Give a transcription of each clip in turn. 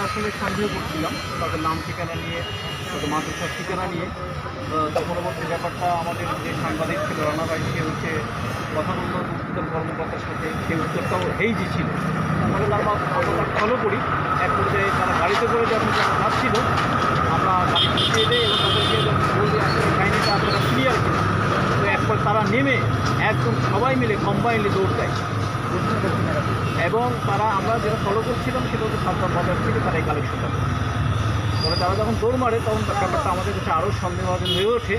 আসলে সন্দেহ করছিলাম তাদের নাম ঠিকানা নিয়ে, তাদের মাদ্রাসার ঠিকানা নিয়ে। তো পরবর্তী ব্যাপারটা আমাদের যে সাংবাদিক ছিল রানা ভাই, সে হচ্ছে কথা বলল উচ্চতর কর্মকর্তার সাথে, সেই উত্তরটাও হেইজি ছিল। তারপরে আমরা ফলো করি। এক পর্যায়ে তারা গাড়িতে করে যখন যাচ্ছিল, আমরা গাড়ি ঢুকিয়ে দেয় এবং তাদেরকে যখন বলতে আসলে কাহিনিটা আপনারা ক্লিয়ার কিনা। তো একবার তারা নেমে একদম সবাই মিলে কম্বাইনলি দৌড় দেয় এবং তারা আমরা যেটা ফলো করছিলাম সেটা হচ্ছে সাবধান বাজার থেকে তারা এই কালেকশনটা করে। তবে তারা যখন দৌড় মারে তখন ব্যাপারটা আমাদের কাছে আরও সন্দেহভাজন হয়ে ওঠে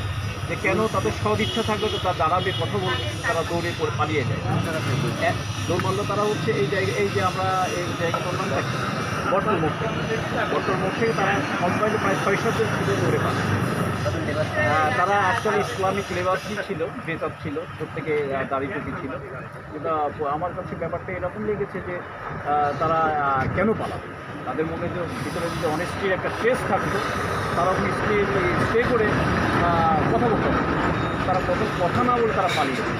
যে কেন তাদের সদ ইচ্ছা থাকলে তো তারা দাঁড়াবে, কথা বলবে, তারা দৌড়ে পড়ে পালিয়ে যায়। দৌড় মারলে তারা হচ্ছে এই জায়গায়, এই যে আমরা এই জায়গাটার নাম দেখি বটল মোড় থেকে তারা কম্বাইন্ড প্রায় 6-7 জন ছুটে দৌড়ে পায়। তারা অ্যাকচুয়ালি ইসলামিক লেবাসই ছিল, ড্রেস ছিল, প্রত্যেকে দাড়ি টুপি ছিল। কিন্তু আমার কাছে ব্যাপারটা এরকম লেগেছে যে তারা কেন পালাবে, তাদের মনে যে ভিতরে যদি অনেস্টির একটা ট্রেস থাকতো, তারা ওখানে স্টে করে কথা বলতে হবে। তারা কথা না বলে তারা পালিয়ে যাবে।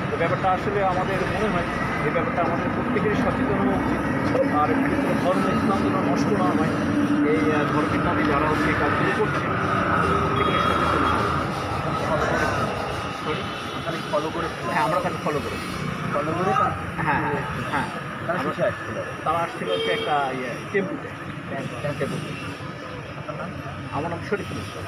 তো ব্যাপারটা আসলে আমাদের মনে হয় এই ব্যাপারটা আমাদের প্রত্যেকেরই সচেতন হওয়া উচিত। আর ধর্ম ইসলাম যেন নষ্ট না হয়, এই ধর্মের নামে যারা হচ্ছে এই কাজগুলো করছে আমাদের প্রত্যেকেরই সচেতন হওয়া উচিত। ফলো করে হ্যাঁ, আমরা তাকে ফলো করেছি। হ্যাঁ হ্যাঁ, তারা আসছিল হচ্ছে একটা টেম্পুতে। আমার নাম শরীফুল ইসলাম।